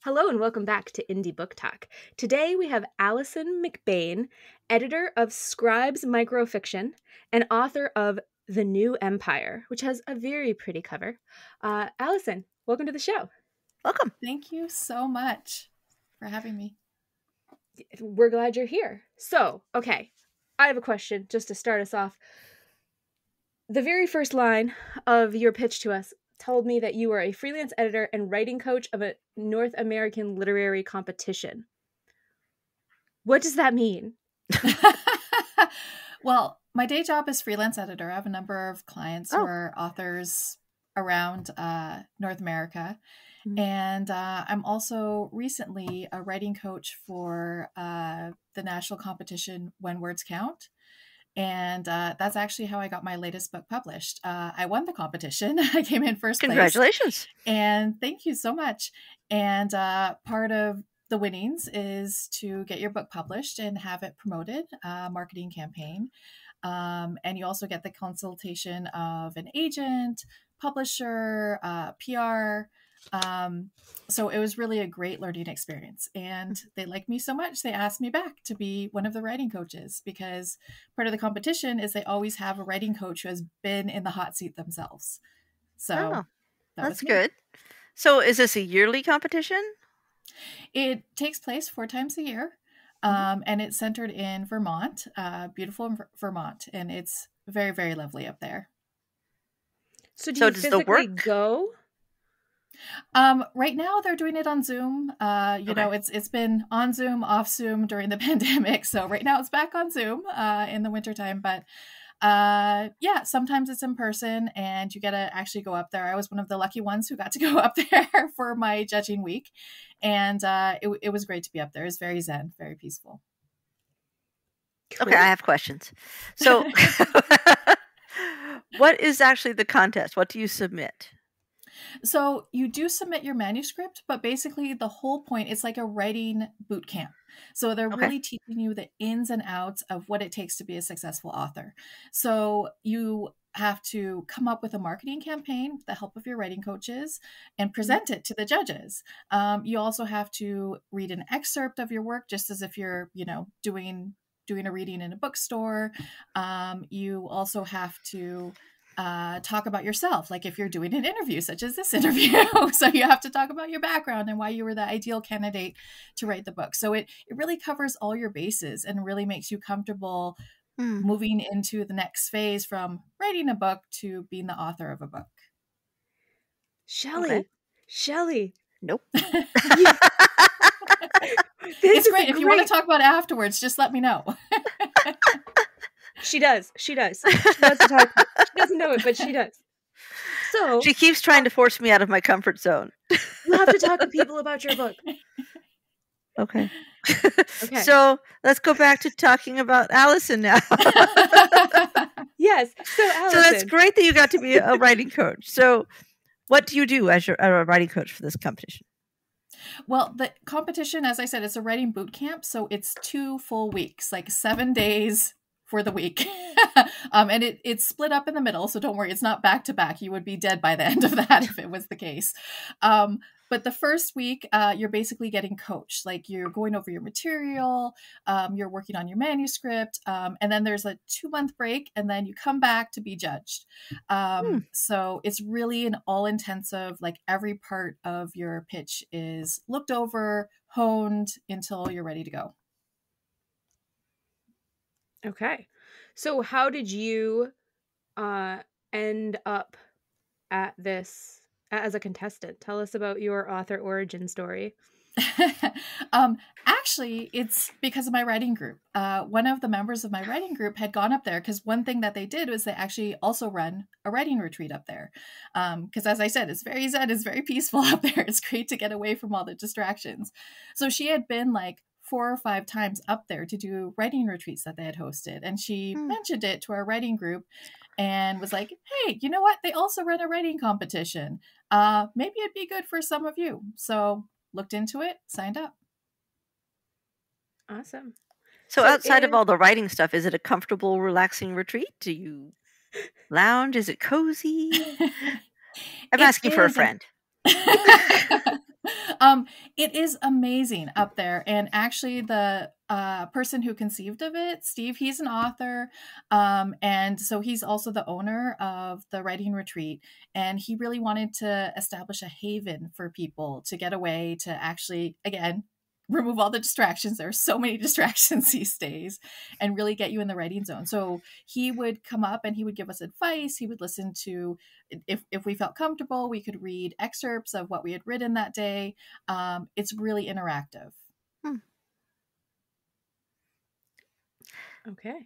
Hello and welcome back to Indie Book Talk. Today we have Alison McBain, editor of Scribes Micro Fiction and author of The New Empire, which has a very pretty cover. Alison, welcome to the show. Welcome. Thank you so much for having me. We're glad you're here. So, okay, I have a question just to start us off. The very first line of your pitch to us told me that you were a freelance editor and writing coach of a North American literary competition. What does that mean? Well, my day job is freelance editor. I have a number of clients who are authors around North America. Mm-hmm. And I'm also recently a writing coach for the national competition When Words Count. And that's actually how I got my latest book published. I won the competition. I came in first place. Congratulations. And thank you so much. And part of the winnings is to get your book published and have it promoted, marketing campaign. And you also get the consultation of an agent, publisher, PR. So it was really a great learning experience, and they liked me so much they asked me back to be one of the writing coaches, because part of the competition is they always have a writing coach who has been in the hot seat themselves. So that's good. So is this a yearly competition? It takes place 4 times a year. And it's centered in Vermont, beautiful Vermont, and it's very, very lovely up there. So do you physically go? Right now they're doing it on Zoom. You know, it's been on Zoom, off Zoom during the pandemic. So right now it's back on Zoom in the wintertime. But yeah, sometimes it's in person and you get to actually go up there. I was one of the lucky ones who got to go up there for my judging week. And it was great to be up there. It's very zen, very peaceful. Okay, I have questions. So what is actually the contest? What do you submit? So you do submit your manuscript, but basically the whole point is like a writing boot camp. So they're really teaching you the ins and outs of what it takes to be a successful author. So you have to come up with a marketing campaign with the help of your writing coaches and present it to the judges. You also have to read an excerpt of your work, just as if you're, you know, doing a reading in a bookstore. You also have to talk about yourself, like if you're doing an interview such as this interview. So you have to talk about your background and why you were the ideal candidate to write the book. So it really covers all your bases and really makes you comfortable moving into the next phase from writing a book to being the author of a book. Shelley. Nope. It's great. If you want to talk about it afterwards, just let me know. She does. She wants to talk. She doesn't know it, but she does. So she keeps trying to force me out of my comfort zone. We'll have to talk to people about your book. Okay. So let's go back to talking about Alison now. Yes. So Alison. So that's great that you got to be a writing coach. So what do you do as a writing coach for this competition? Well, the competition, as I said, it's a writing boot camp. So it's 2 full weeks, like 7 days for the week. And it's split up in the middle. So don't worry, it's not back to back. You would be dead by the end of that if it was the case. But the first week, you're basically getting coached. Like you're going over your material, you're working on your manuscript, and then there's a 2-month break, and then you come back to be judged. So it's really an all-intensive, like every part of your pitch is looked over, honed until you're ready to go. Okay. So how did you end up at this as a contestant? Tell us about your author origin story. Actually, it's because of my writing group. One of the members of my writing group had gone up there because one thing that they did was they actually also run a writing retreat up there. Because as I said, it's very zen, it's very peaceful up there. It's great to get away from all the distractions. So she had been like 4 or 5 times up there to do writing retreats that they had hosted. And she mentioned it to our writing group and was like, hey, you know what? They also run a writing competition. Maybe it'd be good for some of you. So looked into it, signed up. Awesome. So outside of all the writing stuff, is it a comfortable, relaxing retreat? Do you lounge? Is it cozy? I'm asking for a friend. It is amazing up there. And actually the person who conceived of it, Steve, he's an author. And so he's also the owner of the writing retreat. And he really wanted to establish a haven for people to get away, to actually, again, remove all the distractions. There are so many distractions these days, and really get you in the writing zone. So he would come up and he would give us advice. He would listen to, if we felt comfortable, we could read excerpts of what we had written that day. It's really interactive. Okay.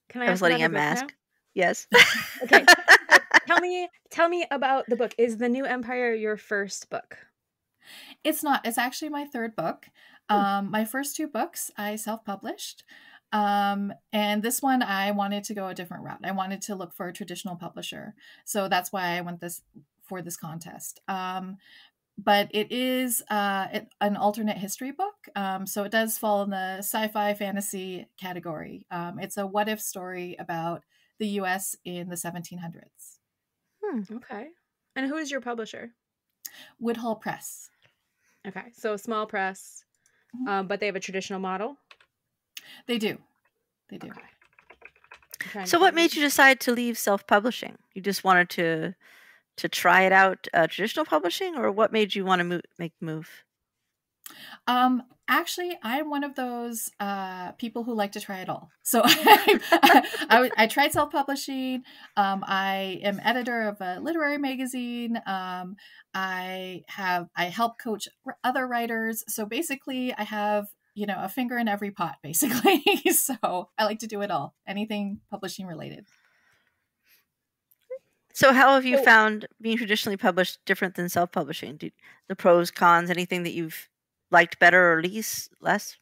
Can I was ask letting about the him book ask. now? Yes. Okay. Tell me about the book. Is The New Empire your first book? It's not. It's actually my third book. My first two books I self-published. And this one, I wanted to go a different route. I wanted to look for a traditional publisher. So that's why I went for this contest. But it is an alternate history book. So it does fall in the sci-fi fantasy category. It's a what-if story about the U.S. in the 1700s. Okay. And who is your publisher? Woodhull Press. Okay. So small press, but they have a traditional model? They do. They do. Okay. So what made you decide to leave self-publishing? You just wanted to try it out, traditional publishing, or what made you want to make the move? Actually, I'm one of those people who like to try it all. So I tried self-publishing. I am editor of a literary magazine. I help coach other writers. So basically, I have a finger in every pot, basically. So I like to do it all, anything publishing related. So how have you found being traditionally published different than self-publishing? The pros, cons, anything that you've liked better or less?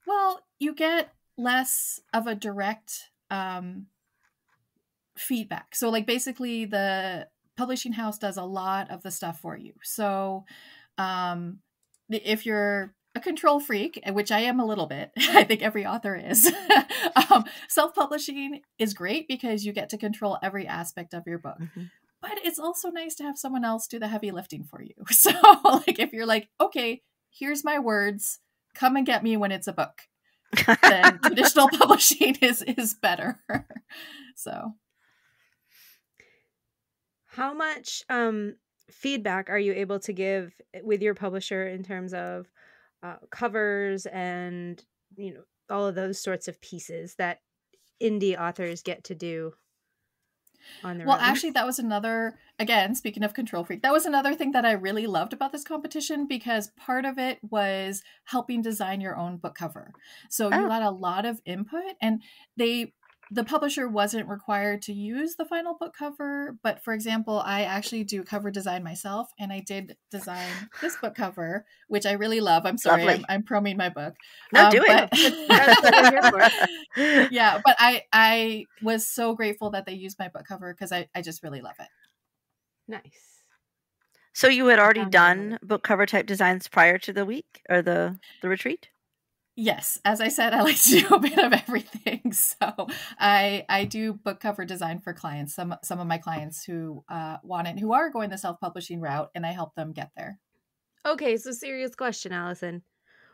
Well, you get less of a direct feedback. So like basically the publishing house does a lot of the stuff for you. So if you're a control freak, which I am a little bit, I think every author is, self-publishing is great because you get to control every aspect of your book. Mm-hmm. But it's also nice to have someone else do the heavy lifting for you. So like if you're like, okay, here's my words, come and get me when it's a book, then traditional publishing is better. So how much feedback are you able to give with your publisher in terms of covers and all of those sorts of pieces that indie authors get to do on their own? Actually, that was another, again, speaking of control freak, that was another thing that I really loved about this competition, because part of it was helping design your own book cover. So you got a lot of input, and the publisher wasn't required to use the final book cover. But for example, I actually do cover design myself, and I did design this book cover, which I really love. I'm sorry, I'm promoting my book. No, do it. That's what we're here for. Yeah, but I was so grateful that they used my book cover because I just really love it. Nice. So you had already done book cover type designs prior to the week or the retreat? Yes, as I said, I like to do a bit of everything. So I do book cover design for clients. Some of my clients who want it, who are going the self-publishing route, and I help them get there. Okay, so serious question, Alison.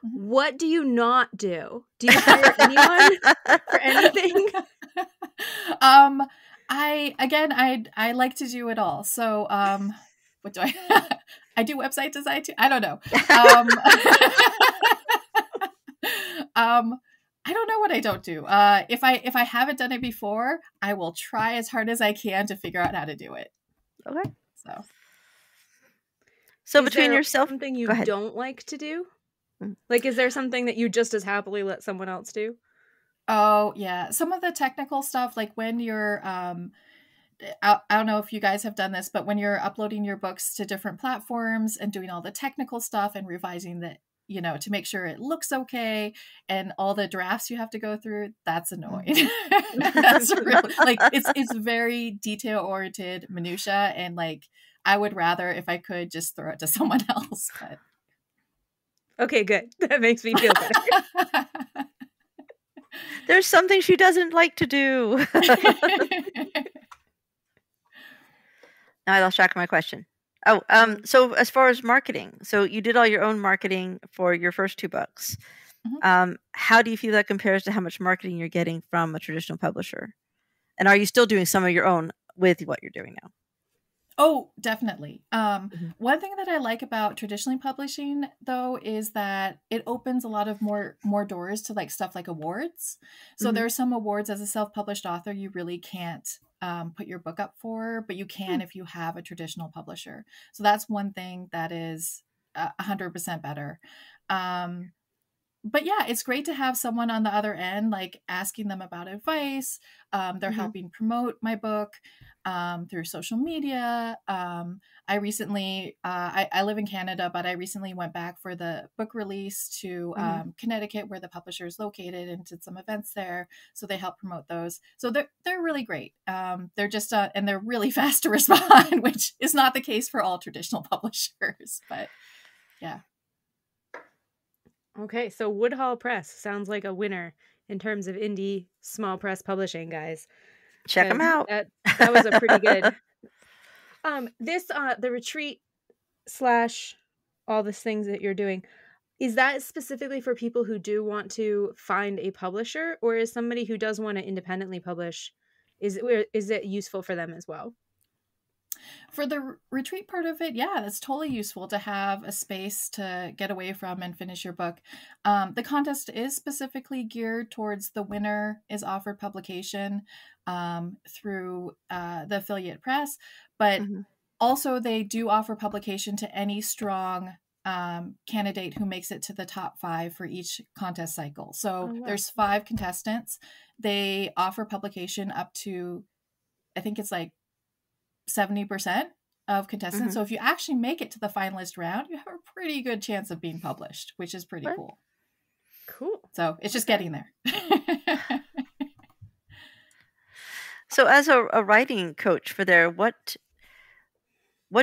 Mm-hmm. What do you not do? Do you hire anyone for anything? I like to do it all. So what do I? I do website design too. I don't know. I don't know what I don't do. If I haven't done it before, I will try as hard as I can to figure out how to do it. Okay. So between yourself, something you don't like to do? Like, is there something that you just as happily let someone else do? Oh yeah, some of the technical stuff, like when you're I don't know if you guys have done this, but when you're uploading your books to different platforms and doing all the technical stuff and revising the to make sure it looks okay, and all the drafts you have to go through, that's annoying. That's really, like, it's very detail oriented minutia, and like I would rather, if I could, just throw it to someone else. But okay, good. That makes me feel better. There's something she doesn't like to do. Now I lost track of my question. Oh, so as far as marketing, so you did all your own marketing for your first 2 books. How do you feel that compares to how much marketing you're getting from a traditional publisher? And are you still doing some of your own with what you're doing now? Oh, definitely. One thing that I like about traditionally publishing, though, is that it opens a lot of more doors to like stuff like awards. So there are some awards as a self-published author you really can't put your book up for, but you can if you have a traditional publisher. So that's one thing that is 100% better. But yeah, it's great to have someone on the other end, like asking them about advice. They're helping promote my book through social media. I recently, I live in Canada, but I recently went back for the book release to Connecticut, where the publisher is located, and did some events there. So they help promote those. So they're really great. They're just, and they're really fast to respond, which is not the case for all traditional publishers, but yeah. Okay, so Woodhall Press sounds like a winner in terms of indie small press publishing, guys. Check them out. That was a pretty good. The retreat / all these things that you're doing, is that specifically for people who do want to find a publisher, or is somebody who does want to independently publish, is it useful for them as well? For the retreat part of it, yeah, that's totally useful to have a space to get away from and finish your book. The contest is specifically geared towards the winner is offered publication through the affiliate press, but also they do offer publication to any strong candidate who makes it to the top 5 for each contest cycle. So there's 5 contestants. They offer publication up to, I think it's like 70% of contestants. So if you actually make it to the finalist round, you have a pretty good chance of being published, which is pretty cool. Cool. So it's just getting there. So as a writing coach for there, what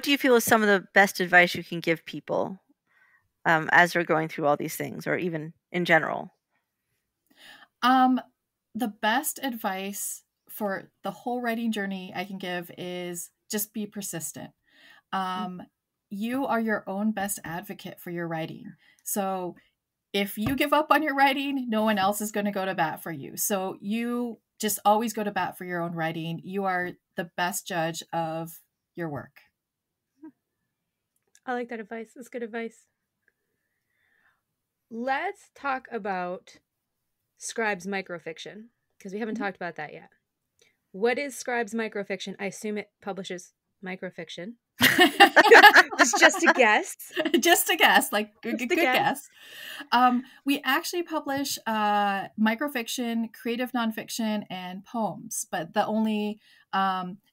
do you feel is some of the best advice you can give people as they're going through all these things, or even in general? The best advice for the whole writing journey I can give is just be persistent. You are your own best advocate for your writing. So if you give up on your writing, no one else is going to go to bat for you. So you just always go to bat for your own writing. You are the best judge of your work. I like that advice. That's good advice. Let's talk about Scribes Micro Fiction, because we haven't talked about that yet. What is Scribes Micro Fiction? I assume it publishes microfiction. It's just a guess. Just a guess, like good guess. We actually publish microfiction, creative nonfiction, and poems, but the only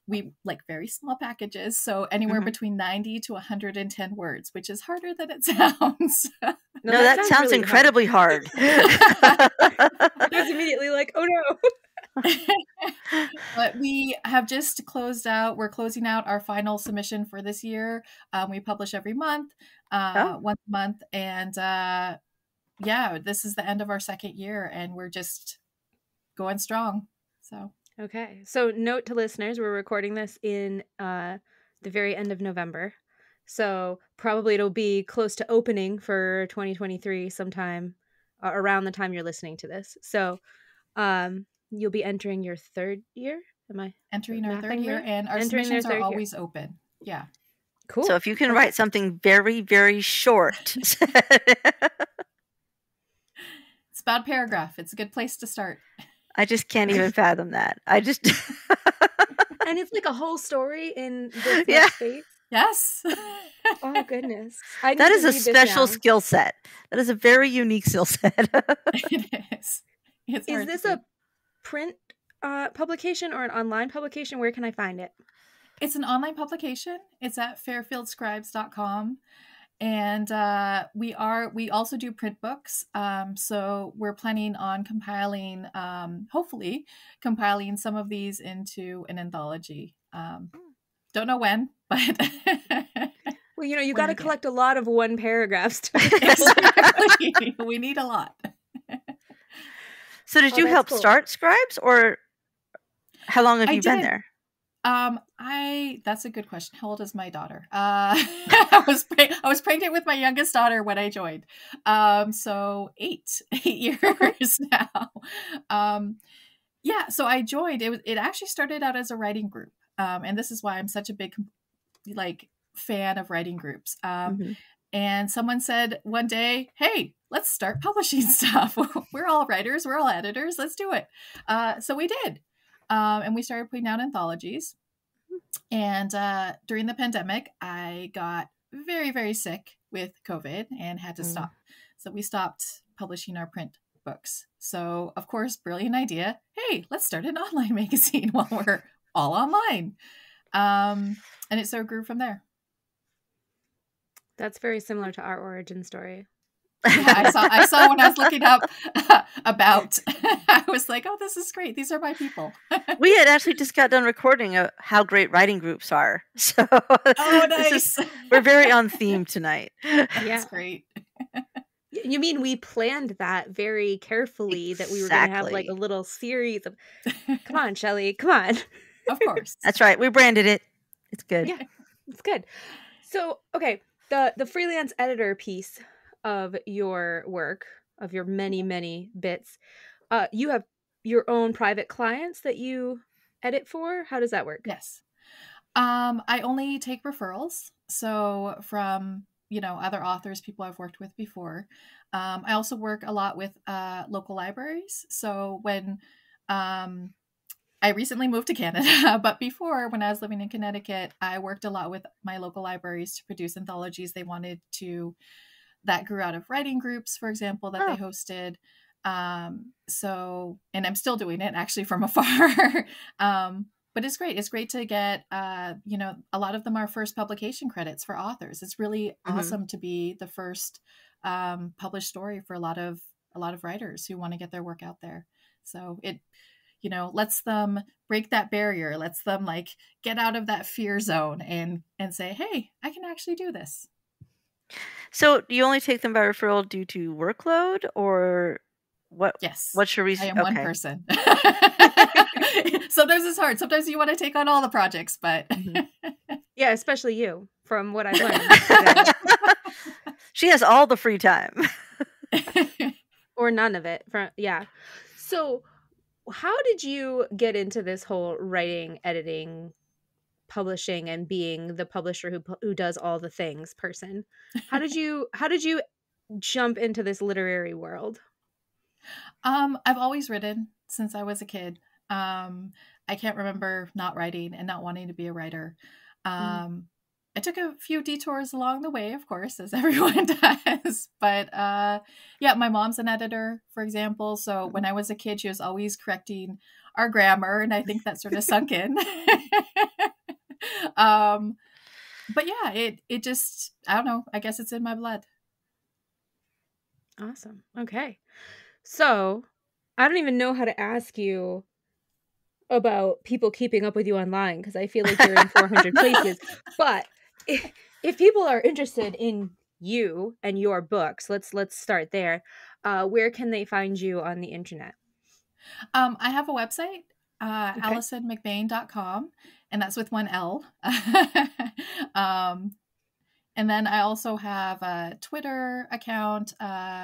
we like very small packages, so anywhere between 90 to 110 words, which is harder than it sounds. No, that sounds really incredibly hard. I was immediately like, oh no. But we have just closed out. We're closing out our final submission for this year. We publish every month, once a month, and yeah, this is the end of our second year, and we're just going strong. So okay. So note to listeners, we're recording this in the very end of November, so probably it'll be close to opening for 2023 sometime around the time you're listening to this. So you'll be entering your 3rd year? Am I entering our 3rd year? And our submissions are always open. Yeah. Cool. So if you can write something very, very short. It's about a paragraph. It's a good place to start. I just can't even fathom that. And it's like a whole story in this space. Yes. Oh, goodness. That is a special skill set. That is a very unique skill set. It is. Is this a print publication or an online publication? Where can I find it? It's an online publication. It's at fairfieldscribes.com. And we also do print books. So we're planning on hopefully compiling some of these into an anthology. Don't know when, but well, you got to collect a lot of 1 paragraphs. We need a lot. So did you help start Scribes, or how long have you been there? I That's a good question. How old is my daughter? I was pregnant with my youngest daughter when I joined. So 8 years now. Yeah, so I joined. It actually started out as a writing group. And this is why I'm such a big fan of writing groups. And someone said one day, "Hey, let's start publishing stuff. We're all writers, we're all editors, let's do it." So we did. And we started putting out anthologies. And during the pandemic, I got very, very sick with COVID and had to stop. So we stopped publishing our print books. So, of course, brilliant idea. Hey, let's start an online magazine while we're all online. And it sort of grew from there. That's very similar to our origin story. Yeah, I saw when I was looking up about, I was like, oh, this is great. These are my people. We had actually just got done recording how great writing groups are. So nice. We're very on theme tonight. That's great. You mean we planned that very carefully, that we were going to have like a little series of, come on, Shelley, come on. Of course. That's right. We branded it. It's good. Yeah, it's good. So, okay, the freelance editor piece of your work, of your many, many bits, you have your own private clients that you edit for? How does that work? Yes. I only take referrals. So from, other authors, people I've worked with before. I also work a lot with local libraries. So when I recently moved to Canada, but before, when I was living in Connecticut, I worked a lot with my local libraries to produce anthologies they wanted to, that grew out of writing groups, for example, that they hosted. And I'm still doing it actually from afar. But it's great. It's great to get, a lot of them are first publication credits for authors. It's really awesome to be the first published story for a lot of writers who want to get their work out there. So it, lets them break that barrier, lets them get out of that fear zone and say, hey, I can actually do this. So do you only take them by referral due to workload, or what? Yes. What's your reason? I am one person. Sometimes it's hard. Sometimes you want to take on all the projects, but yeah, especially you, from what I've learned. She has all the free time. Or none of it. So how did you get into this whole writing, editing, publishing, and being the publisher who does all the things person? How did you jump into this literary world? I've always written since I was a kid. I can't remember not writing and not wanting to be a writer. I took a few detours along the way, of course, as everyone does. But my mom's an editor, for example. So when I was a kid, she was always correcting our grammar, and I think that sort of sunk in. But yeah, it just, I don't know, I guess it's in my blood. Awesome. Okay. So I don't even know how to ask you about people keeping up with you online, because I feel like you're in 400 places. But if people are interested in you and your books, let's start there. Where can they find you on the internet? I have a website, AlisonMcBain.com, and that's with one L. And then I also have a Twitter account,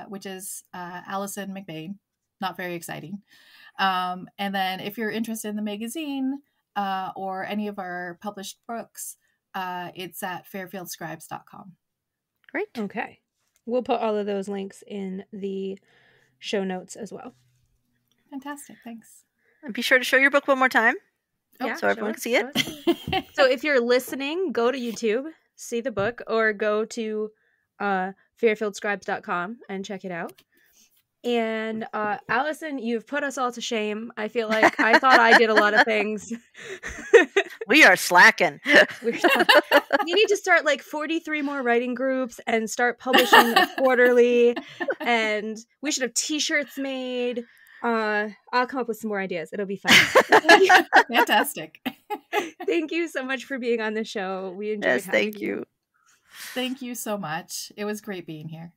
which is Alison McBain. Not very exciting. And then if you're interested in the magazine or any of our published books, it's at fairfieldscribes.com. Great. Okay. We'll put all of those links in the show notes as well. Fantastic. Thanks. And be sure to show your book one more time. Yeah, so everyone can see it. So if you're listening, go to YouTube, see the book, or go to fairfieldscribes.com and check it out. And Alison, you've put us all to shame. I feel like I thought I did a lot of things. We are slacking. We need to start 43 more writing groups and start publishing quarterly. And we should have t-shirts made. I'll come up with some more ideas. It'll be fun. Fantastic. Thank you so much for being on the show. We enjoyed having you. Thank you so much. It was great being here.